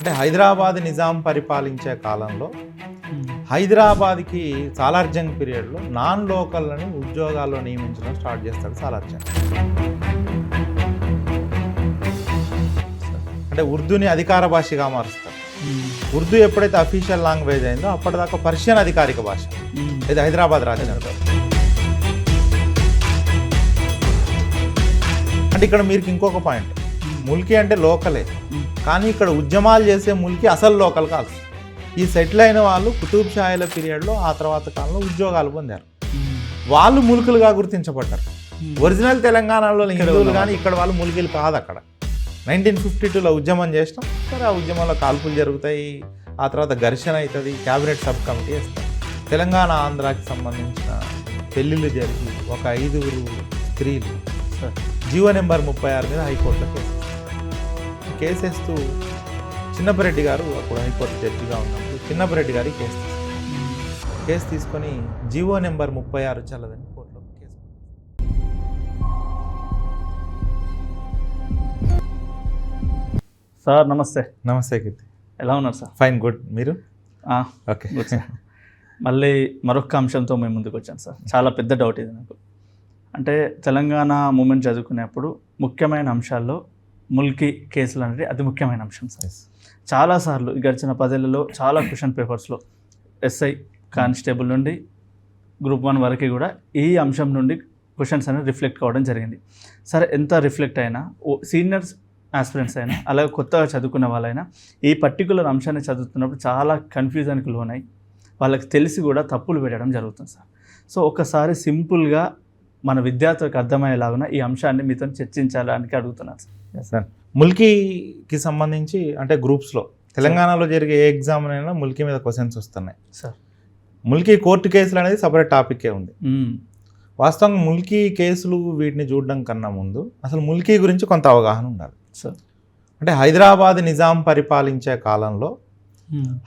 అంటే హైదరాబాద్ నిజాం పరిపాలించే కాలంలో హైదరాబాద్కి సాలార్జంగ్ పీరియడ్లో నాన్ లోకల్ని ఉద్యోగాల్లో నియమించడం స్టార్ట్ చేస్తాడు సాలార్జంగ్. అంటే ఉర్దూని అధికార భాషగా మారుస్తారు. ఉర్దూ ఎప్పుడైతే అఫీషియల్ లాంగ్వేజ్ అయిందో అప్పటిదాకా పర్షియన్ అధికారిక భాష. ఇది హైదరాబాద్ రాజ్యాంగం. అంటే ఇక్కడ మీకు ఇంకొక పాయింట్, ముల్కీ అంటే లోకలే, కానీ ఇక్కడ ఉద్యమాలు చేసే ముల్కీ అసలు లోకల్ కాదు. ఈ సెటిల్ అయిన వాళ్ళు కుతుబ్ షాయిల పీరియడ్లో ఆ తర్వాత కాలంలో ఉద్యోగాలు పొందారు. వాళ్ళు ముల్కులుగా గుర్తించబడ్డారు. ఒరిజినల్ తెలంగాణలో హిందువులు కానీ ఇక్కడ వాళ్ళు ముల్కీలు కాదు. అక్కడ 1952లో ఉద్యమం చేసినాం. సరే, ఆ ఉద్యమంలో కాల్పులు జరుగుతాయి, ఆ తర్వాత ఘర్షణ అవుతుంది, క్యాబినెట్ సబ్ కమిటీ వేస్తారు. తెలంగాణ ఆంధ్రాకి సంబంధించిన పెళ్ళిళ్ళు జరిగి ఒక 5 స్త్రీలు జీవో నెంబర్ 36 మీద హైకోర్టులో కేసేస్తూ చిన్నపరెడ్డి గారు అప్పుడు హైకోర్టు జడ్జిగా ఉన్నప్పుడు చిన్నపరెడ్డి గారి కేసు తీసుకొని జీవో నెంబర్ 36 చల్లదని కోర్టులో కేసు. సార్ నమస్తే. నమస్తే కీర్తి. ఎలా ఉన్నారు సార్? Fine, good. మీరు? Okay, good sir. మళ్ళీ మరొక అంశంతో మేము ముందుకు వచ్చాను సార్. చాలా పెద్ద డౌట్ ఇది నాకు. అంటే తెలంగాణ మూమెంట్ చదువుకునేప్పుడు ముఖ్యమైన అంశాల్లో ముల్కీ కేసులు అనేది అతి ముఖ్యమైన అంశం సార్. చాలాసార్లు గడిచిన 10 ఏళ్లలో చాలా క్వశ్చన్ పేపర్స్లో ఎస్ఐ కానిస్టేబుల్ నుండి గ్రూప్ 1 వరకు కూడా ఈ అంశం నుండి క్వశ్చన్స్ అనేది రిఫ్లెక్ట్ కావడం జరిగింది. సరే, ఎంత రిఫ్లెక్ట్ అయినా సీనియర్స్ ఆస్పిరెంట్స్ అయినా అలాగే కొత్తగా చదువుకున్న వాళ్ళైనా ఈ పర్టికులర్ అంశాన్ని చదువుతున్నప్పుడు చాలా కన్ఫ్యూజన్కి లోనై వాళ్ళకి తెలిసి కూడా తప్పులు పెట్టడం జరుగుతుంది సార్. సో ఒకసారి సింపుల్గా మన విద్యార్థులకు అర్థమయ్యేలాగా ఈ అంశాన్ని మీతో చర్చించాలని అడుగుతున్నాను సార్. ముల్కీకి సంబంధించి అంటే గ్రూప్స్లో తెలంగాణలో జరిగే ఏ ఎగ్జామ్ అయినా ముల్కీ మీద క్వశ్చన్స్ వస్తున్నాయి సార్. ముల్కీ కోర్టు కేసులు అనేది సపరేట్ టాపిక్కే ఉంది. వాస్తవంగా ముల్కీ కేసులు వీటిని చూడడం కన్నా ముందు అసలు ముల్కీ గురించి కొంత అవగాహన ఉండాలి సార్. అంటే హైదరాబాద్ నిజాం పరిపాలించే కాలంలో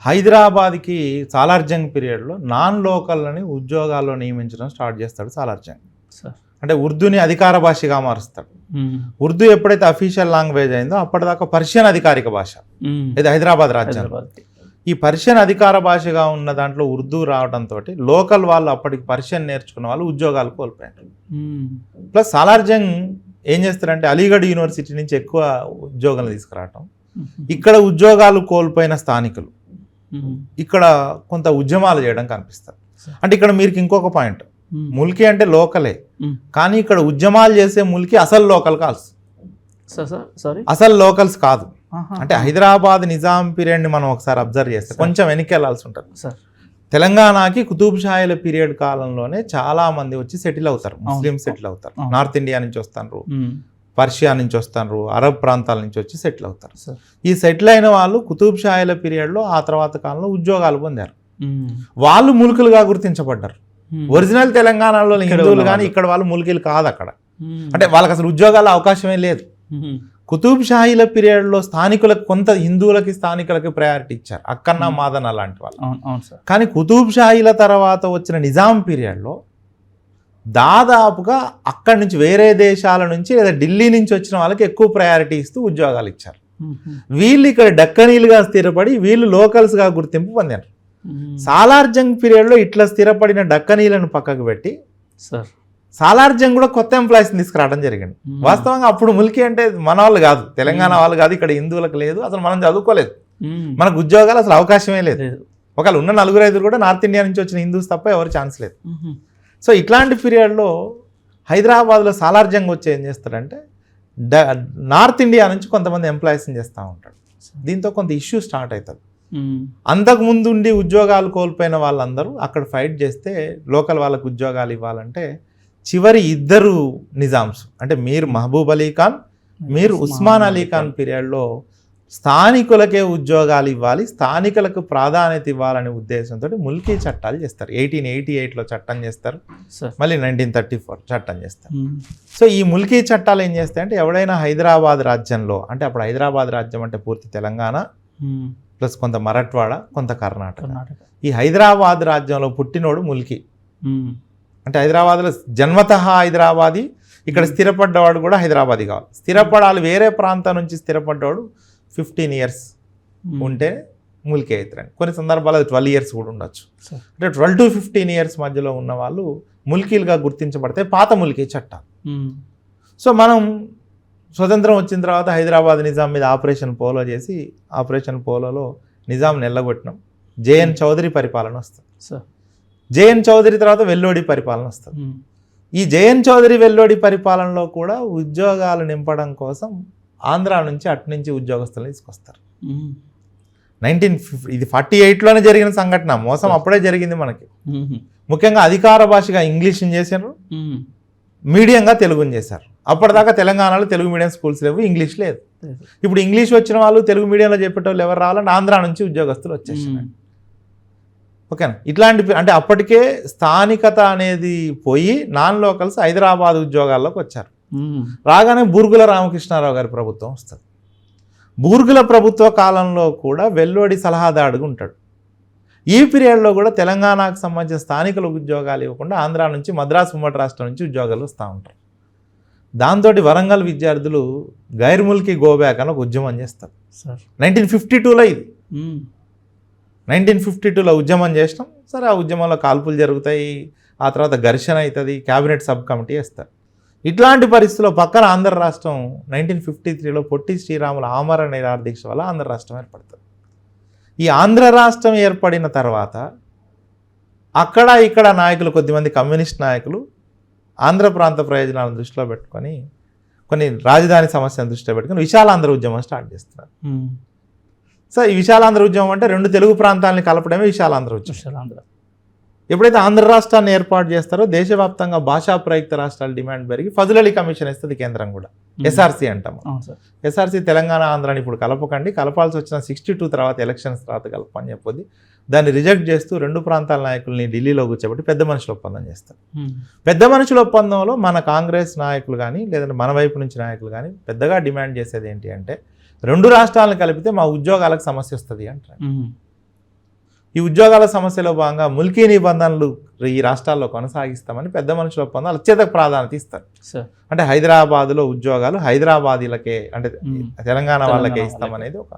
హైదరాబాద్కి సాలార్జంగ్ పీరియడ్లో నాన్ లోకల్ని ఉద్యోగాల్లో నియమించడం స్టార్ట్ చేస్తాడు సాలార్జంగ్. అంటే ఉర్దూని అధికార భాషగా మారుస్తాడు. ఉర్దూ ఎప్పుడైతే అఫీషియల్ లాంగ్వేజ్ అయిందో అప్పటిదాకా పర్షియన్ అధికారిక భాష. ఇది హైదరాబాద్ రాజ్యాంగం. ఈ పర్షియన్ అధికార భాషగా ఉన్న దాంట్లో ఉర్దూ రావడంతో లోకల్ వాళ్ళు అప్పటికి పర్షియన్ నేర్చుకున్న వాళ్ళు ఉద్యోగాలు కోల్పోయారు. ప్లస్ సాలార్జంగ్ ఏం చేస్తారంటే అలీగఢ్ యూనివర్సిటీ నుంచి ఎక్కువ ఉద్యోగాలు తీసుకురావటం, ఇక్కడ ఉద్యోగాలు కోల్పోయిన స్థానికులు ఇక్కడ కొంత ఉద్యమాలు చేయడం కనిపిస్తారు. అంటే ఇక్కడ మీకు ఇంకొక పాయింట్, ముల్కీ అంటే లోకలే, కానీ ఇక్కడ ఉద్యమాలు చేసే ముల్కీ అసలు లోకల్ కాదు. అసలు లోకల్స్ కాదు. అంటే హైదరాబాద్ నిజాం పీరియడ్ని మనం ఒకసారి అబ్జర్వ్ చేస్తే కొంచెం వెనక్కి వెళ్ళాల్సి ఉంటుంది. తెలంగాణకి కుతుబ్ షాయిల పీరియడ్ కాలంలోనే చాలా మంది వచ్చి సెటిల్ అవుతారు, ముస్లిం సెటిల్ అవుతారు. నార్త్ ఇండియా నుంచి వస్తారు, పర్షియా నుంచి వస్తారు, అరబ్ ప్రాంతాల నుంచి వచ్చి సెటిల్ అవుతారు. ఈ సెటిల్ అయిన వాళ్ళు కుతుబ్ షాయిల పీరియడ్లో ఆ తర్వాత కాలంలో ఉద్యోగాలు పొందారు. వాళ్ళు ముల్కులుగా గుర్తించబడ్డారు. ఒరిజినల్ తెలంగాణలో హిందువులు కానీ ఇక్కడ వాళ్ళు ముల్కీలు కాదు. అక్కడ అంటే వాళ్ళకి అసలు ఉద్యోగాల అవకాశమే లేదు. కుతుబ్ షాయిల పీరియడ్లో స్థానికులకు కొంత హిందువులకి స్థానికులకి ప్రయారిటీ ఇచ్చారు, అక్కన్న మాదన్ అలాంటి వాళ్ళు. కానీ కుతుబ్ షాయిల తర్వాత వచ్చిన నిజాం పీరియడ్లో దాదాపుగా అక్కడి నుంచి వేరే దేశాల నుంచి లేదా ఢిల్లీ నుంచి వచ్చిన వాళ్ళకి ఎక్కువ ప్రయారిటీ ఇస్తూ ఉద్యోగాలు ఇచ్చారు. వీళ్ళు ఇక్కడ డక్కనీలుగా స్థిరపడి వీళ్ళు లోకల్స్గా గుర్తింపు పొందారు. సాలార్జంగ్ పీరియడ్లో ఇట్లా స్థిరపడిన డక్కనీలను పక్కకు పెట్టి సాలార్జంగ్ కూడా కొత్త ఎంప్లాయీస్ని తీసుకురావడం జరిగింది. వాస్తవంగా అప్పుడు ముల్కీ అంటే మన వాళ్ళు కాదు, తెలంగాణ వాళ్ళు కాదు, ఇక్కడ హిందువులకు లేదు, అసలు మనం చదువుకోలేదు, మనకు ఉద్యోగాలు అసలు అవకాశమే లేదు. ఒకవేళ ఉన్న 4-5 కూడా నార్త్ ఇండియా నుంచి వచ్చిన హిందూస్ తప్ప ఎవరు ఛాన్స్ లేదు. సో ఇట్లాంటి పీరియడ్లో హైదరాబాద్లో సాలార్జంగ్ వచ్చి ఏం చేస్తాడంటే నార్త్ ఇండియా నుంచి కొంతమంది ఎంప్లాయీస్ని చేస్తూ ఉంటాడు. దీంతో కొంత ఇష్యూ స్టార్ట్ అవుతుంది. అంతకుముందు ఉండి ఉద్యోగాలు కోల్పోయిన వాళ్ళందరూ అక్కడ ఫైట్ చేస్తే లోకల్ వాళ్ళకు ఉద్యోగాలు ఇవ్వాలంటే చివరి 2 నిజామ్స్ అంటే మీర్ మహబూబ్ అలీ ఖాన్, మీర్ ఉస్మాన్ అలీ ఖాన్ పీరియడ్లో స్థానికులకే ఉద్యోగాలు ఇవ్వాలి, స్థానికులకు ప్రాధాన్యత ఇవ్వాలనే ఉద్దేశంతో ముల్కీ చట్టాలు చేస్తారు. 1888లో చట్టం చేస్తారు, మళ్ళీ 1934 చట్టం చేస్తారు. సో ఈ ముల్కీ చట్టాలు ఏం చేస్తాయంటే ఎవడైనా హైదరాబాద్ రాజ్యంలో, అంటే అప్పుడు హైదరాబాద్ రాజ్యం అంటే పూర్తి తెలంగాణ ప్లస్ కొంత మరాఠ్వాడ కొంత కర్ణాటక, ఈ హైదరాబాద్ రాజ్యంలో పుట్టినోడు ముల్కీ. అంటే హైదరాబాద్లో జన్మతః హైదరాబాదీ, ఇక్కడ స్థిరపడ్డవాడు కూడా హైదరాబాదీ కావాలి. స్థిరపడాలి వేరే ప్రాంతం నుంచి స్థిరపడ్డవాడు 15 years ఉంటే ముల్కీ అవుతారని. కొన్ని సందర్భాలు 12 years కూడా ఉండొచ్చు. అంటే 12 to 15 years మధ్యలో ఉన్న వాళ్ళు ముల్కీలుగా గుర్తించబడితే పాత ముల్కీ చట్టాలు. సో మనం స్వతంత్రం వచ్చిన తర్వాత హైదరాబాద్ నిజాం మీద ఆపరేషన్ పోలో చేసి ఆపరేషన్ పోలోలో నిజాం నెల్లగొట్టినాం. జేఎన్ చౌదరి పరిపాలన వస్తుంది. జేఎన్ చౌదరి తర్వాత వెల్లోడి పరిపాలన వస్తుంది. ఈ జేఎన్ చౌదరి వెల్లోడి పరిపాలనలో కూడా ఉద్యోగాలు నింపడం కోసం ఆంధ్ర నుంచి అటు ఉద్యోగస్తులను తీసుకొస్తారు. 1950 ఇది 48లోనే జరిగిన సంఘటన. మోసం అప్పుడే జరిగింది మనకి. ముఖ్యంగా అధికార భాషగా ఇంగ్లీష్ని చేశారు, మీడియంగా తెలుగుని చేశారు. అప్పటిదాకా తెలంగాణలో తెలుగు మీడియం స్కూల్స్ లేవు, ఇంగ్లీష్ లేదు. ఇప్పుడు ఇంగ్లీష్ వచ్చిన వాళ్ళు తెలుగు మీడియంలో చెప్పేటోళ్ళు ఎవరు రావాలంటే ఆంధ్ర నుంచి ఉద్యోగస్తులు వచ్చేసినారు. ఓకేనా? ఇట్లాంటి అంటే అప్పటికే స్థానికత అనేది పోయి నాన్ లోకల్స్ హైదరాబాద్ ఉద్యోగాల్లోకి వచ్చారు. రాగానే బూర్గుల రామకృష్ణారావు గారి ప్రభుత్వం వస్తుంది. బూర్గుల ప్రభుత్వ కాలంలో కూడా వెల్లోడి సలహాదారుడుగా ఉంటాడు. ఈ పీరియడ్లో కూడా తెలంగాణకు సంబంధించిన స్థానికుల ఉద్యోగాలు ఇవ్వకుండా ఆంధ్ర నుంచి మద్రాసు ఉమ్మడి రాష్ట్రం నుంచి ఉద్యోగాలు వస్తూ ఉంటారు. దాంతో వరంగల్ విద్యార్థులు గైర్ముల్కి గోబ్యాక్ అని ఒక ఉద్యమం చేస్తారు. 1952లో ఇది 1952లో ఉద్యమం చేసినాం. సరే, ఆ ఉద్యమంలో కాల్పులు జరుగుతాయి, ఆ తర్వాత ఘర్షణ అవుతుంది, క్యాబినెట్ సబ్ కమిటీ వేస్తారు. ఇట్లాంటి పరిస్థితుల్లో పక్కన ఆంధ్ర రాష్ట్రం 1953లో పొట్టి శ్రీరాముల ఆమరణ నిరాహార దీక్ష వల్ల ఆంధ్ర రాష్ట్రం ఏర్పడుతుంది. ఈ ఆంధ్ర రాష్ట్రం ఏర్పడిన తర్వాత అక్కడ ఇక్కడ నాయకులు, కొద్దిమంది కమ్యూనిస్ట్ నాయకులు ఆంధ్ర ప్రాంత ప్రయోజనాలను దృష్టిలో పెట్టుకొని కొన్ని రాజధాని సమస్యను దృష్టిలో పెట్టుకొని విశాలాంధ్ర ఉద్యమం స్టార్ట్ చేస్తున్నారు. సో ఈ విశాలాంధ్ర ఉద్యమం అంటే 2 తెలుగు ప్రాంతాలని కలపడమే విశాలాంధ్ర ఉద్యమం. ఎప్పుడైతే ఆంధ్ర రాష్ట్రాన్ని ఏర్పాటు చేస్తారో దేశవ్యాప్తంగా భాషా ప్రయుక్త రాష్ట్రాల డిమాండ్ పెరిగి ఫజల్ అలీ కమిషన్ ఇస్తుంది కేంద్రం కూడా. ఎస్ఆర్సీ అంటాం. ఎస్ఆర్సీ తెలంగాణ ఆంధ్రాని ఇప్పుడు కలపకండి, కలపాల్సి వచ్చిన 62 తర్వాత ఎలక్షన్స్ తర్వాత కలపని చెప్పొద్ది. దాన్ని రిజెక్ట్ చేస్తూ 2 ప్రాంతాల నాయకుల్ని ఢిల్లీలో కూర్చోబెట్టి పెద్ద మనుషుల ఒప్పందం చేస్తారు. పెద్ద మనుషుల ఒప్పందంలో మన కాంగ్రెస్ నాయకులు కానీ లేదంటే మన వైపు నుంచి నాయకులు కానీ పెద్దగా డిమాండ్ చేసేది ఏంటి అంటే 2 రాష్ట్రాలను కలిపితే మా ఉద్యోగాలకు సమస్య వస్తుంది అంటారు. ఈ ఉద్యోగాల సమస్యలో భాగంగా ముల్కీ నిబంధనలు ఈ రాష్ట్రాల్లో కొనసాగిస్తామని పెద్ద మనుషుల ఒప్పందాలు అత్యధిక ప్రాధాన్యత ఇస్తారు. అంటే హైదరాబాద్లో ఉద్యోగాలు హైదరాబాదీలకే, అంటే తెలంగాణ వాళ్ళకే ఇస్తామనేది ఒక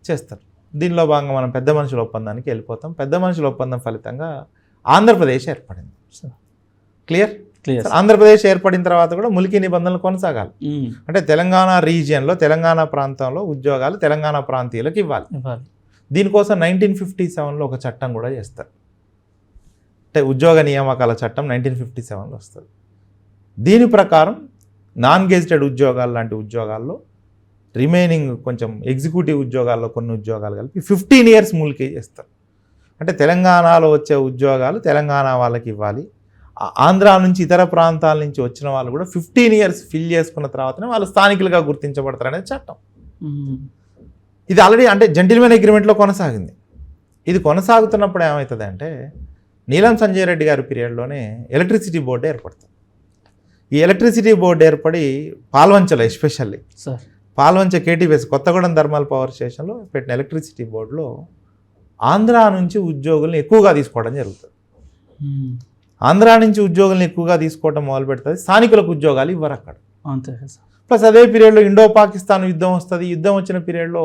చేస్తారు. దీనిలో భాగంగా మనం పెద్ద మనుషుల ఒప్పందానికి వెళ్ళిపోతాం. పెద్ద మనుషుల ఒప్పందం ఫలితంగా ఆంధ్రప్రదేశ్ ఏర్పడింది. క్లియర్? ఆంధ్రప్రదేశ్ ఏర్పడిన తర్వాత కూడా ముల్కీ నిబంధనలు కొనసాగాలి. అంటే తెలంగాణ రీజియన్లో, తెలంగాణ ప్రాంతంలో ఉద్యోగాలు తెలంగాణ ప్రాంతీయులకు ఇవ్వాలి. దీనికోసం 1957లో ఒక చట్టం కూడా చేస్తారు. అంటే ఉద్యోగ నియామకాల చట్టం 1957లో వస్తుంది. దీని ప్రకారం నాన్ గెజిటెడ్ ఉద్యోగాలు లాంటి ఉద్యోగాల్లో రిమైనింగ్ కొంచెం ఎగ్జిక్యూటివ్ ఉద్యోగాల్లో కొన్ని ఉద్యోగాలు కలిపి 15 years ముల్కీ చేస్తారు. అంటే తెలంగాణలో వచ్చే ఉద్యోగాలు తెలంగాణ వాళ్ళకి ఇవ్వాలి. ఆంధ్ర నుంచి ఇతర ప్రాంతాల నుంచి వచ్చిన వాళ్ళు కూడా 15 years ఫిల్ చేసుకున్న తర్వాతనే వాళ్ళు స్థానికులుగా గుర్తించబడతారు అనేది చట్టం. ఇది ఆల్రెడీ అంటే జెంటిల్మెన్ అగ్రిమెంట్లో కొనసాగింది. ఇది కొనసాగుతున్నప్పుడు ఏమవుతుంది అంటే నీలం సంజయ్ రెడ్డి గారి పీరియడ్లోనే ఎలక్ట్రిసిటీ బోర్డు ఏర్పడుతుంది. ఈ ఎలక్ట్రిసిటీ బోర్డు ఏర్పడి పాల్వంచలో, especially Palvancha KTPS Kothagudem thermal power స్టేషన్లో పెట్టిన ఎలక్ట్రిసిటీ బోర్డులో ఆంధ్ర నుంచి ఉద్యోగుల్ని ఎక్కువగా తీసుకోవడం జరుగుతుంది. ఆంధ్ర నుంచి ఉద్యోగుల్ని ఎక్కువగా తీసుకోవడం మొదలు పెడుతుంది. స్థానికులకు ఉద్యోగాలు ఇవ్వరు అక్కడ. ప్లస్ అదే పీరియడ్లో ఇండో పాకిస్తాన్ యుద్ధం వస్తుంది. యుద్ధం వచ్చిన పీరియడ్లో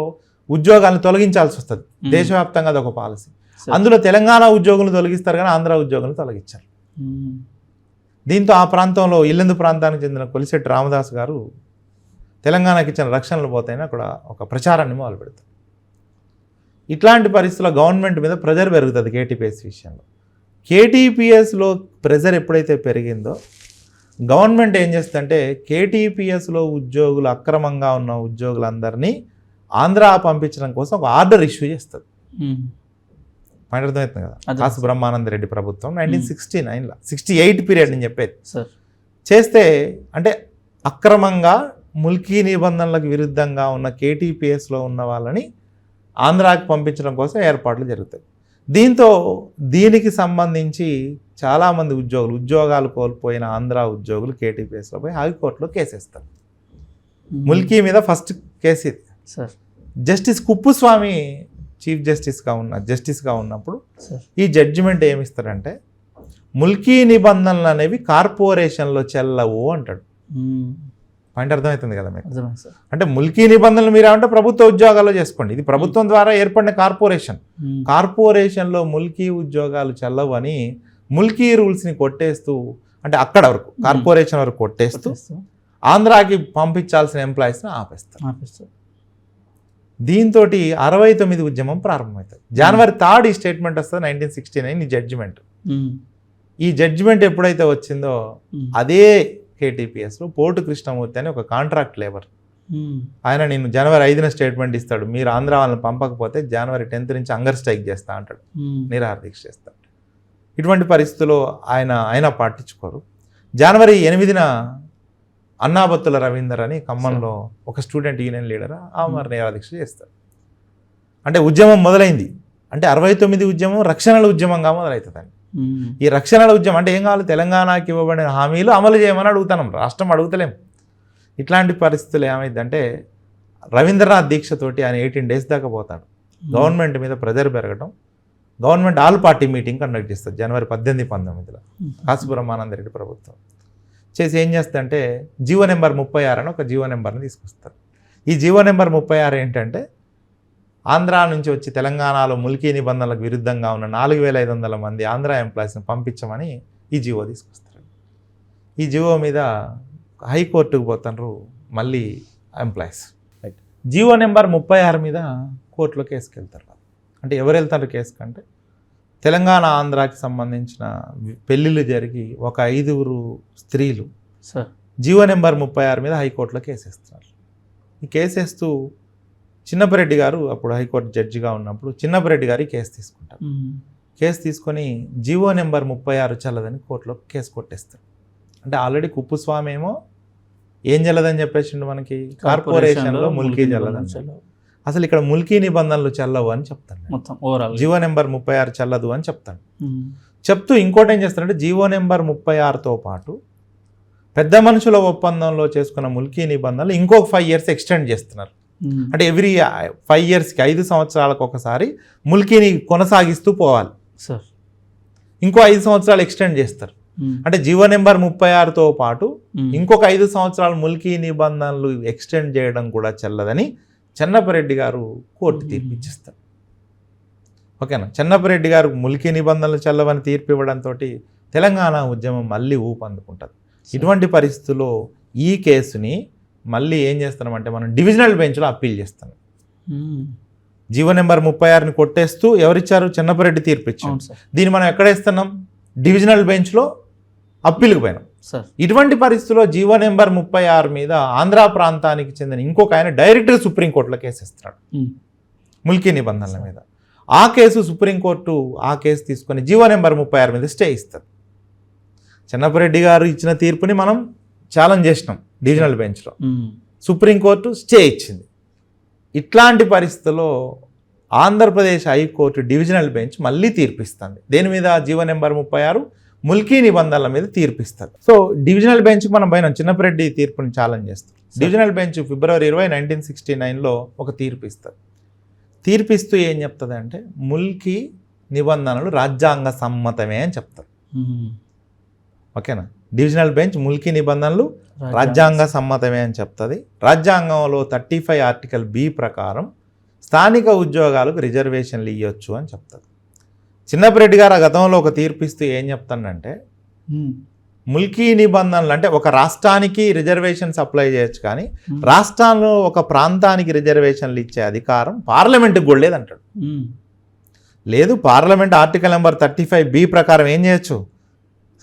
ఉద్యోగాలను తొలగించాల్సి వస్తుంది. దేశవ్యాప్తంగా అదొక పాలసీ. అందులో తెలంగాణ ఉద్యోగులను తొలగిస్తారు కానీ ఆంధ్ర ఉద్యోగులను తొలగించారు. దీంతో ఆ ప్రాంతంలో ఇల్లెందు ప్రాంతానికి చెందిన కొలిశెట్టి రామదాస్ గారు తెలంగాణకి ఇచ్చిన రక్షణలు పోతాయని అక్కడ ఒక ప్రచారాన్ని మొదలు పెడతారు. ఇట్లాంటి పరిస్థితుల్లో గవర్నమెంట్ మీద ప్రెజర్ పెరుగుతుంది కేటీపీఎస్ విషయంలో. కేటీపీఎస్లో ప్రెజర్ ఎప్పుడైతే పెరిగిందో గవర్నమెంట్ ఏం చేస్తుందంటే కేటీపీఎస్లో ఉద్యోగులు అక్రమంగా ఉన్న ఉద్యోగులందరినీ ఆంధ్ర పంపించడం కోసం ఒక ఆర్డర్ ఇష్యూ చేస్తుంది. పాయింట్ అర్థమవుతుంది కదా. కాసు బ్రహ్మానంద రెడ్డి ప్రభుత్వం 1969లో 68 పీరియడ్ నేను చెప్పేది చేస్తే, అంటే అక్రమంగా ముల్కీ నిబంధనలకు విరుద్ధంగా ఉన్న కేటీపీఎస్లో ఉన్న వాళ్ళని ఆంధ్రాకి పంపించడం కోసం ఏర్పాట్లు జరుగుతాయి. దీనికి సంబంధించి చాలామంది ఉద్యోగాలు కోల్పోయిన ఆంధ్ర ఉద్యోగులు కేటీపీఎస్లో పోయి హైకోర్టులో కేసేస్తారు. ముల్కీ మీద ఫస్ట్ కేసు ఇది. జస్టిస్ కుప్పుస్వామి చీఫ్ జస్టిస్గా ఉన్నప్పుడు ఈ జడ్జిమెంట్ ఏమిస్తారంటే ముల్కీ నిబంధనలు అనేవి కార్పొరేషన్లో చెల్లవు అంటాడు. పాయింట్ అర్థమవుతుంది కదా మీకు? అర్థమైంది సార్. అంటే ముల్కీ నిబంధనలు మీరు ఏమంటే ప్రభుత్వ ఉద్యోగాల్లో చేసుకోండి. ఇది ప్రభుత్వం ద్వారా ఏర్పడిన కార్పొరేషన్. కార్పొరేషన్లో ముల్కీ ఉద్యోగాలు చెల్లవని ముల్కీ రూల్స్ని కొట్టేస్తూ, అంటే అక్కడ వరకు కార్పొరేషన్ వరకు కొట్టేస్తూ ఆంధ్రాకి పంపించాల్సిన ఎంప్లాయీస్ని ఆపేస్తారు. దీంతో 69 ఉద్యమం ప్రారంభమవుతుంది. జనవరి 3 ఈ స్టేట్మెంట్ వస్తుంది, 1969 ఈ జడ్జిమెంట్. ఈ జడ్జిమెంట్ ఎప్పుడైతే వచ్చిందో అదే కేటీపీఎస్లో పోర్టు కృష్ణమూర్తి అని ఒక కాంట్రాక్ట్ లేబర్, ఆయన నేను జనవరి 5న స్టేట్మెంట్ ఇస్తాడు, మీరు ఆంధ్ర వాళ్ళని పంపకపోతే జనవరి 10th నుంచి హంగర్ స్ట్రైక్ చేస్తా అంటాడు, నిరాహార దీక్ష చేస్తాడు. ఇటువంటి పరిస్థితుల్లో ఆయన పట్టించుకోరు. జనవరి 8న అన్నాబత్తుల రవీందర్ అని ఖమ్మంలో ఒక స్టూడెంట్ యూనియన్ లీడర్ మరి నిరాహార దీక్ష చేస్తారు. అంటే ఉద్యమం మొదలైంది. అంటే 69 ఉద్యమం రక్షణల ఉద్యమంగా మొదలవుతుందండి. ఈ రక్షణల ఉద్యమం అంటే ఏం కావాలి, తెలంగాణకి ఇవ్వబడిన హామీలు అమలు చేయమని అడుగుతున్నాం, రాష్ట్రం అడుగుతలేం. ఇట్లాంటి పరిస్థితులు ఏమైందంటే రవీంద్రనాథ్ దీక్షతోటి ఆయన 18 days దాకా పోతాడు. గవర్నమెంట్ మీద ప్రెజర్ పెరగడం, government all party meeting conduct చేస్తారు జనవరి 18, 19లో కాశీపురం ఆనందరెడ్డి ప్రభుత్వం చేసి ఏం చేస్తుందంటే జీవో నెంబర్ 36 అని ఒక జీవో నెంబర్ని తీసుకొస్తారు. ఈ జీవో నెంబర్ 36 ఏంటంటే ఆంధ్రా నుంచి వచ్చి తెలంగాణలో ముల్కీ నిబంధనలకు విరుద్ధంగా ఉన్న 4500 మంది ఆంధ్ర ఎంప్లాయీస్ని పంపించమని ఈ జీవో తీసుకొస్తారు. ఈ జీవో మీద హైకోర్టుకు పోతున్నారు మళ్ళీ ఎంప్లాయీస్. రైట్, జీవో నెంబర్ 36 మీద కోర్టులో కేసుకి వెళ్తారు. అంటే ఎవరు వెళ్తారు కేసుకు అంటే తెలంగాణ ఆంధ్రాకి సంబంధించిన పెళ్ళిళ్ళు జరిగి ఒక 5 స్త్రీలు జీవో నెంబర్ 36 మీద హైకోర్టులో కేసేస్తున్నారు. ఈ కేసేస్తూ చిన్నపరెడ్డి గారు అప్పుడు హైకోర్టు జడ్జిగా ఉన్నప్పుడు చిన్నపరెడ్డి గారు కేసు తీసుకుంటారు. కేసు తీసుకొని జీవో నెంబర్ 36 చల్లదని కోర్టులో కేసు కొట్టేస్తారు. అంటే ఆల్రెడీ కుప్పుస్వామి ఏమో ఏం చల్లదని చెప్పేసిండు మనకి, కార్పొరేషన్లో ముల్కీ చల్లదని. అసలు ఇక్కడ ముల్కీ నిబంధనలు చల్లవు అని చెప్తాను, జీవో నెంబర్ 36 చల్లదు అని చెప్తాను. చెప్తూ ఇంకోటి ఏం చేస్తారంటే జీవో నెంబర్ 36తో పాటు పెద్ద మనుషుల ఒప్పందంలో చేసుకున్న ముల్కీ నిబంధనలు ఇంకొక 5 years ఎక్స్టెండ్ చేస్తున్నారు. అంటే ఎవ్రీ 5 yearsకి 5 సంవత్సరాలకు ఒకసారి ముల్కీని కొనసాగిస్తూ పోవాలి. ఇంకో 5 సంవత్సరాలు ఎక్స్టెండ్ చేస్తారు. అంటే జీవో నెంబర్ 36తో పాటు ఇంకొక 5 సంవత్సరాలు ముల్కీ నిబంధనలు ఎక్స్టెండ్ చేయడం కూడా చెల్లదని చెన్నపరెడ్డి గారు కోర్టు తీర్పు ఇచ్చిస్తారు. ఓకేనా, చెన్నపరెడ్డి గారు ముల్కీ నిబంధనలు చెల్లవని తీర్పు ఇవ్వడంతో తెలంగాణ ఉద్యమం మళ్ళీ ఊపందుకుంటుంది. ఇటువంటి పరిస్థితుల్లో ఈ కేసుని మళ్ళీ ఏం చేస్తున్నామంటే మనం డివిజనల్ బెంచ్లో అప్పీల్ చేస్తాం. జీవో నెంబర్ 36ని కొట్టేస్తూ ఎవరిచ్చారు, చెన్నపరెడ్డి తీర్పు ఇచ్చాం. దీన్ని మనం ఎక్కడ ఇస్తున్నాం, డివిజనల్ బెంచ్లో అప్పీల్కి పోయినాం. ఇటువంటి పరిస్థితుల్లో జీవో నెంబర్ 36 మీద ఆంధ్ర ప్రాంతానికి చెందిన ఇంకొక ఆయన డైరెక్ట్గా సుప్రీంకోర్టులో కేసు ఇస్తున్నాడు ముల్కీ నిబంధనల మీద. ఆ కేసు సుప్రీంకోర్టు ఆ కేసు తీసుకొని జీవో నెంబర్ 36 మీద స్టే ఇస్తారు. చెన్నపరెడ్డి గారు ఇచ్చిన తీర్పుని మనం ఛాలెంజ్ చేసినాం డివిజనల్ బెంచ్లో, సుప్రీంకోర్టు స్టే ఇచ్చింది. ఇట్లాంటి పరిస్థితుల్లో ఆంధ్రప్రదేశ్ హైకోర్టు డివిజనల్ బెంచ్ మళ్ళీ తీర్పిస్తుంది. దేని మీద, జీవో నెంబర్ 36 ముల్కీ నిబంధనల మీద తీర్పిస్తారు. సో డివిజనల్ బెంచ్కి మనం పోయినాం, చిన్నపరెడ్డి తీర్పుని ఛాలెంజ్ చేస్తాం. డివిజనల్ బెంచ్ February 20, 1969లో ఒక తీర్పు ఇస్తారు. తీర్పిస్తూ ఏం చెప్తుంది అంటే ముల్కీ నిబంధనలు రాజ్యాంగ సమ్మతమే అని చెప్తారు. ఓకేనా, డివిజనల్ బెంచ్ ముల్కీ నిబంధనలు రాజ్యాంగ సమ్మతమే అని చెప్తుంది. రాజ్యాంగంలో 35 Article B ప్రకారం స్థానిక ఉద్యోగాలకు రిజర్వేషన్లు ఇవ్వచ్చు అని చెప్తుంది. చిన్నపరెడ్డి గారు ఆ గతంలో ఒక తీర్పిస్తూ ఏం చెప్తానంటే ముల్కీ నిబంధనలు అంటే ఒక రాష్ట్రానికి రిజర్వేషన్స్ అప్లై చేయొచ్చు, కానీ రాష్ట్రంలో ఒక ప్రాంతానికి రిజర్వేషన్లు ఇచ్చే అధికారం పార్లమెంటుకి కూడా లేదంటాడు. లేదు, పార్లమెంట్ ఆర్టికల్ నెంబర్ 35B ప్రకారం ఏం చేయొచ్చు,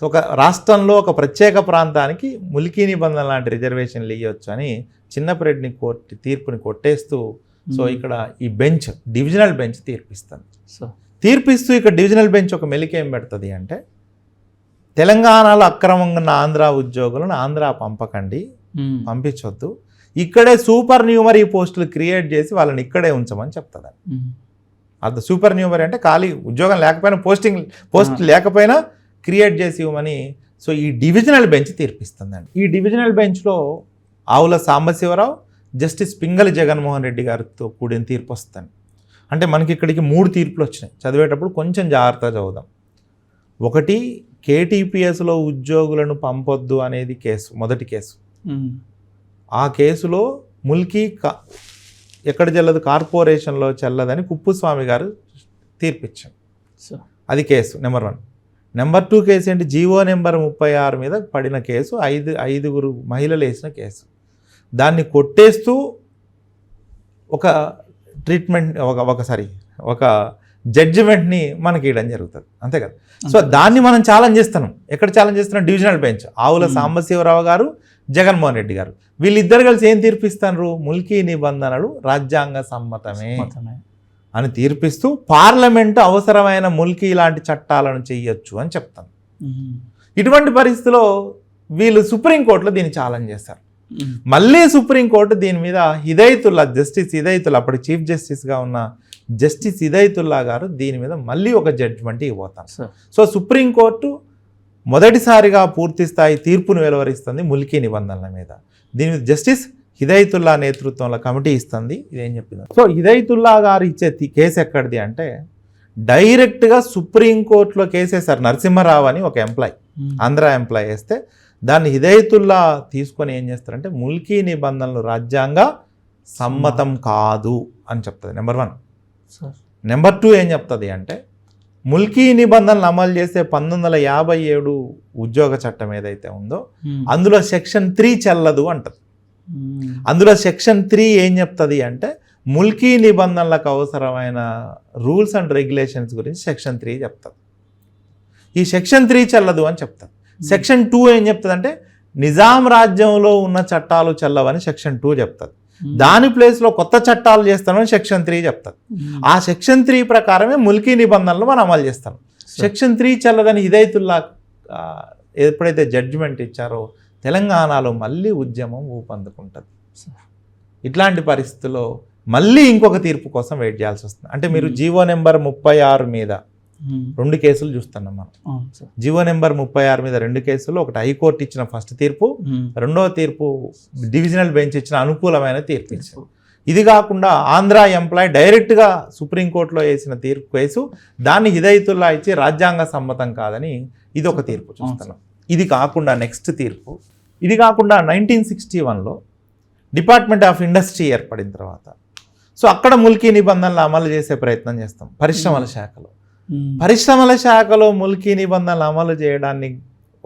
సో ఒక రాష్ట్రంలో ఒక ప్రత్యేక ప్రాంతానికి ముల్కీ నిబంధనలు లాంటి రిజర్వేషన్లు ఇవ్వచ్చు అని చిన్నపరెడ్డిని తీర్పుని కొట్టేస్తూ సో ఇక్కడ ఈ బెంచ్ డివిజనల్ బెంచ్ తీర్పిస్తుంది. తీర్పిస్తూ ఇక్కడ డివిజనల్ బెంచ్ ఒక మెలిక ఏం పెడుతుంది అంటే తెలంగాణలో అక్రమంగా ఉన్న ఆంధ్ర ఉద్యోగులను ఆంధ్ర పంపకండి, పంపించొద్దు, ఇక్కడే సూపర్ న్యూమరీ పోస్టులు క్రియేట్ చేసి వాళ్ళని ఇక్కడే ఉంచమని చెప్తుంది. అది సూపర్ న్యూమరీ అంటే ఖాళీ ఉద్యోగం లేకపోయినా పోస్ట్ లేకపోయినా క్రియేట్ చేసి ఇవ్వమని సో ఈ డివిజనల్ బెంచ్ తీర్పిస్తుందండి. ఈ డివిజనల్ బెంచ్లో ఆవుల సాంబశివరావు, జస్టిస్ పింగళి జగన్మోహన్ రెడ్డి గారితో కూడిన తీర్పు వస్తుంది. అంటే మనకి ఇక్కడికి 3 తీర్పులు వచ్చినాయి. చదివేటప్పుడు కొంచెం జాగ్రత్తగా చదువుదాం. ఒకటి, కేటీపీఎస్లో ఉద్యోగులను పంపొద్దు అనేది కేసు, మొదటి కేసు. ఆ కేసులో ముల్కీ ఎక్కడ చెల్లదు, కార్పొరేషన్లో చెల్లదని కుప్పుస్వామి గారు తీర్పిచ్చారు. అది కేసు నెంబర్ 1. నెంబర్ 2 కేసు ఏంటి, జీవో నెంబర్ 36 మీద పడిన కేసు, 5 మహిళలు వేసిన కేసు. దాన్ని కొట్టేస్తూ ఒక ట్రీట్మెంట్ ఒక జడ్జిమెంట్ని మనకి ఇవ్వడం జరుగుతుంది, అంతే కదా. సో దాన్ని మనం ఛాలెంజ్ చేస్తున్నాం. ఎక్కడ ఛాలెంజ్ చేస్తున్నాం, డివిజనల్ బెంచ్. ఆవుల సాంబశివరావు గారు, జగన్మోహన్ రెడ్డి గారు, వీళ్ళిద్దరు కలిసి ఏం తీర్పిస్తారు, ముల్కీ నిబంధనలు రాజ్యాంగ సమ్మతమే అని తీర్పిస్తూ పార్లమెంటు అవసరమైన ముల్కీ లాంటి చట్టాలను చెయ్యొచ్చు అని చెప్తాను. ఇటువంటి పరిస్థితిలో వీళ్ళు సుప్రీంకోర్టులో దీన్ని ఛాలెంజ్ చేస్తారు. మళ్ళీ సుప్రీంకోర్టు దీని మీద జస్టిస్ హిదయతుల్లా, అప్పటి చీఫ్ జస్టిస్గా ఉన్న జస్టిస్ హిదయతుల్లా గారు దీని మీద మళ్ళీ ఒక జడ్జిమెంట్ ఇవ్వబోతారు. సో సుప్రీంకోర్టు మొదటిసారిగా పూర్తి స్థాయి తీర్పును వెలువరిస్తుంది ముల్కీ నిబంధనల మీద. దీని మీద జస్టిస్ హిదయతుల్లా నేతృత్వంలో కమిటీ ఇస్తుంది. ఇదేం చెప్పింది. సో హిదయతుల్లా గారు ఇచ్చే కేసు ఎక్కడిది అంటే డైరెక్ట్గా సుప్రీంకోర్టులో కేసేసారు. నరసింహారావు అని ఒక ఎంప్లాయ్, ఆంధ్ర ఎంప్లాయ్ వేస్తే దాన్ని హిదయతుల్లా తీసుకొని ఏం చేస్తారంటే ముల్కీ నిబంధనలు రాజ్యాంగ సమ్మతం కాదు అని చెప్తుంది నెంబర్ 1. నెంబర్ 2 ఏం చెప్తుంది అంటే ముల్కీ నిబంధనలు అమలు చేసే 1957 ఉద్యోగ చట్టం ఏదైతే ఉందో అందులో సెక్షన్ 3 చెల్లదు అంటది. అందులో సెక్షన్ 3 ఏం చెప్తుంది అంటే ముల్కీ నిబంధనలకు అవసరమైన రూల్స్ అండ్ రెగ్యులేషన్స్ గురించి సెక్షన్ 3 చెప్తుంది. ఈ సెక్షన్ 3 చెల్లదు అని చెప్తుంది. సెక్షన్ 2 ఏం చెప్తుంది అంటే నిజాం రాజ్యంలో ఉన్న చట్టాలు చెల్లవని సెక్షన్ 2 చెప్తుంది. దాని ప్లేస్లో కొత్త చట్టాలు చేస్తామని సెక్షన్ 3 చెప్తుంది. ఆ సెక్షన్ 3 ప్రకారమే ముల్కీ నిబంధనలు మనం అమలు చేస్తాం. సెక్షన్ 3 చెల్లదని హిదయతుల్లా ఎప్పుడైతే జడ్జిమెంట్ ఇచ్చారో తెలంగాణలో మళ్ళీ ఉద్యమం ఊపందుకుంటుంది. ఇట్లాంటి పరిస్థితుల్లో మళ్ళీ ఇంకొక తీర్పు కోసం వెయిట్ చేయాల్సి వస్తుంది. అంటే మీరు జీవో నెంబర్ 36 మీద 2 కేసులు చూస్తున్నాం మనం. జీవో నెంబర్ 36 మీద 2 కేసులు, ఒకటి హైకోర్టు ఇచ్చిన ఫస్ట్ తీర్పు, రెండవ తీర్పు డివిజనల్ బెంచ్ ఇచ్చిన అనుకూలమైన తీర్పు ఇచ్చారు. ఇది కాకుండా ఆంధ్ర ఎంప్లాయ్ డైరెక్ట్గా సుప్రీంకోర్టులో వేసిన తీర్పు కేసు, దాన్ని హిదయతుల్లా ఇచ్చి రాజ్యాంగ సమ్మతం కాదని ఇది ఒక తీర్పు చూస్తున్నాం. ఇది కాకుండా నెక్స్ట్ తీర్పు, ఇది కాకుండా 1961లో డిపార్ట్మెంట్ ఆఫ్ ఇండస్ట్రీ ఏర్పడిన తర్వాత సో అక్కడ ముల్కీ నిబంధనలు అమలు చేసే ప్రయత్నం చేస్తాం. పరిశ్రమల శాఖలో ముల్కీ నిబంధనలు అమలు చేయడాన్ని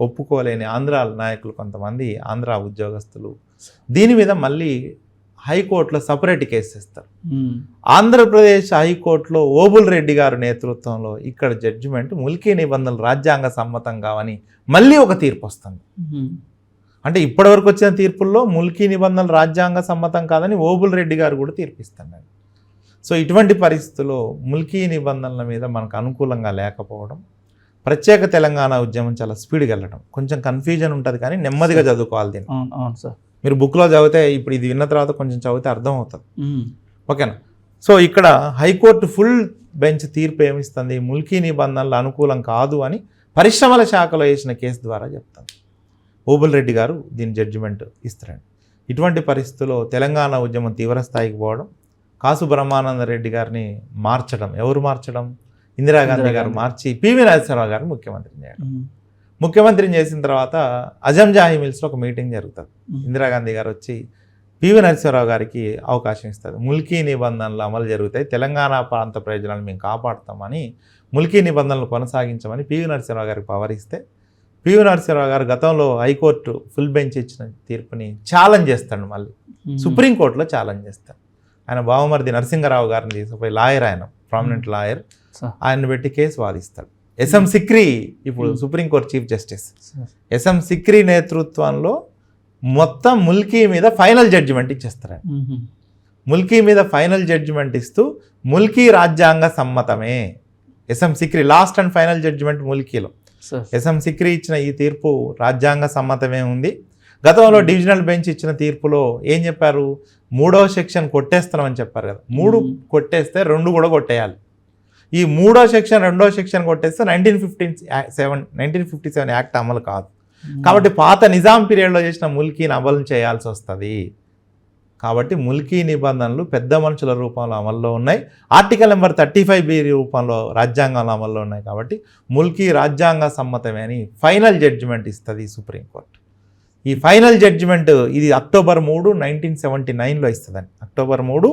ఒప్పుకోలేని ఆంధ్ర నాయకులు కొంతమంది, ఆంధ్ర ఉద్యోగస్తులు దీని మీద మళ్ళీ హైకోర్టులో సపరేట్ కేసు ఇస్తారు. ఆంధ్రప్రదేశ్ హైకోర్టులో ఓబుల్ రెడ్డి గారి నేతృత్వంలో ఇక్కడ జడ్జిమెంట్ ముల్కీ నిబంధనలు రాజ్యాంగ సమ్మతం కావని మళ్ళీ ఒక తీర్పు వస్తుంది. అంటే ఇప్పటివరకు వచ్చిన తీర్పుల్లో ముల్కీ నిబంధనలు రాజ్యాంగ సమ్మతం కాదని ఓబుల్ రెడ్డి గారు కూడా తీర్పిస్తున్నాడు. సో ఇటువంటి పరిస్థితుల్లో ముల్కీ నిబంధనల మీద మనకు అనుకూలంగా లేకపోవడం, ప్రత్యేక తెలంగాణ ఉద్యమం చాలా స్పీడ్గా వెళ్ళడం, కొంచెం కన్ఫ్యూజన్ ఉంటుంది కానీ నెమ్మదిగా చదువుకోవాలి దీన్ని. అవును సార్, మీరు బుక్లో చదివితే ఇప్పుడు ఇది విన్న తర్వాత కొంచెం చదివితే అర్థం అవుతుంది. ఓకేనా. సో ఇక్కడ హైకోర్టు ఫుల్ బెంచ్ తీర్పు ఏమిస్తుంది, ముల్కీ నిబంధనలు అనుకూలం కాదు అని పరిశ్రమల శాఖలో వేసిన కేసు ద్వారా చెప్తాను. ఓబుల్ రెడ్డి గారు దీని జడ్జిమెంట్ ఇస్తారండి. ఇటువంటి పరిస్థితుల్లో తెలంగాణ ఉద్యమం తీవ్రస్థాయికి పోవడం, కాసు బ్రహ్మానంద రెడ్డి గారిని మార్చడం, ఎవరు మార్చడం, ఇందిరాగాంధీ గారు మార్చి పివి నరసింహారావు గారిని ముఖ్యమంత్రిని చేయడం. ముఖ్యమంత్రిని చేసిన తర్వాత అజంజాహి మిల్స్లో ఒక మీటింగ్ జరుగుతుంది. ఇందిరాగాంధీ గారు వచ్చి పివి నరసింహారావు గారికి అవకాశం ఇస్తారు. ముల్కీ నిబంధనలు అమలు జరుగుతాయి, తెలంగాణ ప్రాంత ప్రయోజనాలు మేము కాపాడుతామని, ముల్కీ నిబంధనలు కొనసాగించమని పివి నరసింహారావు గారికి పవర్ ఇస్తే పివి నరసింహారావు గారు గతంలో హైకోర్టు ఫుల్ బెంచ్ ఇచ్చిన తీర్పుని ఛాలెంజ్ చేస్తాడు. మళ్ళీ సుప్రీంకోర్టులో ఛాలెంజ్ చేస్తాడు. ఆయన బావమరిది నరసింహారావు గారిని తీసుకుపోయి లాయర్, ఆయన ప్రామినెంట్ లాయర్, ఆయన పెట్టి కేసు వాదిస్తాడు. ఎస్ఎం సిక్రీ ఇప్పుడు supreme court chief justice SM Sikri నేతృత్వంలో మొత్తం ముల్కీ మీద ఫైనల్ జడ్జిమెంట్ ఇచ్చేస్తారు. ముల్కీ మీద ఫైనల్ జడ్జిమెంట్ ఇస్తూ ముల్కీ రాజ్యాంగ సమ్మతమే. SM Sikri last and final judgement ముల్కీలో ఎస్ఎం సిక్రీ ఇచ్చిన ఈ తీర్పు రాజ్యాంగ సమ్మతమే ఉంది. గతంలో డివిజనల్ బెంచ్ ఇచ్చిన తీర్పులో ఏం చెప్పారు, 3వ సెక్షన్ కొట్టేస్తున్నామని చెప్పారు కదా. 3 కొట్టేస్తే 2 కూడా కొట్టేయాలి. ఈ 3వ సెక్షన్ 2వ సెక్షన్ కొట్టేస్తే 1957 యాక్ట్ అమలు కాదు. కాబట్టి పాత నిజాం పీరియడ్లో చేసిన ముల్కీని అమలు చేయాల్సి వస్తుంది. కాబట్టి ముల్కీ నిబంధనలు పెద్ద మనుషుల రూపంలో అమల్లో ఉన్నాయి, ఆర్టికల్ నెంబర్ 35B రూపంలో రాజ్యాంగంలో అమల్లో ఉన్నాయి. కాబట్టి ముల్కీ రాజ్యాంగ సమ్మతమే అని ఫైనల్ జడ్జిమెంట్ ఇస్తుంది సుప్రీంకోర్టు. ఈ ఫైనల్ జడ్జిమెంట్ ఇది October 3, 1979లో ఇస్తుందండి. October 3,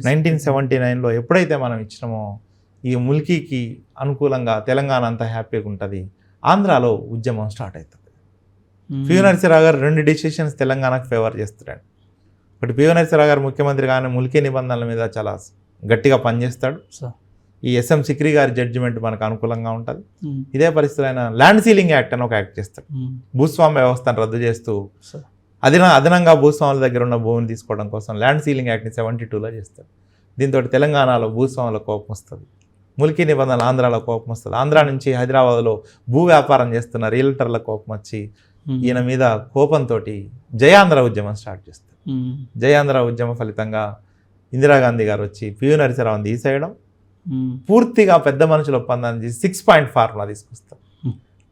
1979లో ఎప్పుడైతే మనం ఇచ్చినామో ఈ ముల్కీకి అనుకూలంగా తెలంగాణ అంతా హ్యాపీగా ఉంటుంది, ఆంధ్రాలో ఉద్యమం స్టార్ట్ అవుతుంది. పివి నరసింహరావు గారు 2 డిసిషన్స్ తెలంగాణకు ఫేవర్ చేస్తున్నాడు. ఒకటి, పివి నరసింహరావు గారు ముఖ్యమంత్రి కానీ ముల్కీ నిబంధనల మీద చాలా గట్టిగా పనిచేస్తాడు. ఈ ఎస్ఎం సిక్రీ గారి జడ్జిమెంట్ మనకు అనుకూలంగా ఉంటుంది. ఇదే పరిస్థితులు ఆయన ల్యాండ్ సీలింగ్ యాక్ట్ అని ఒక యాక్ట్ చేస్తాడు. భూస్వామ్య వ్యవస్థను రద్దు చేస్తూ అదనంగా భూస్వాముల దగ్గర ఉన్న భూమిని తీసుకోవడం కోసం ల్యాండ్ సీలింగ్ యాక్ట్ని 72లో చేస్తాడు. దీంతో తెలంగాణలో భూస్వాముల కోపం వస్తుంది, ముల్కీ నిబంధనలు ఆంధ్రాలో కోపం వస్తుంది. ఆంధ్ర నుంచి హైదరాబాద్లో భూ వ్యాపారం చేస్తున్న రియల్టర్ల కోపం వచ్చి ఈయన మీద కోపంతో జయాంధ్ర ఉద్యమం స్టార్ట్ చేస్తారు. జయాంధ్ర ఉద్యమ ఫలితంగా ఇందిరాగాంధీ గారు వచ్చి పివి నరసింహరావుని తీసేయడం, పూర్తిగా పెద్ద మనుషుల ఒప్పందాన్ని చేసి 6 పాయింట్ ఫార్ములా తీసుకొస్తారు.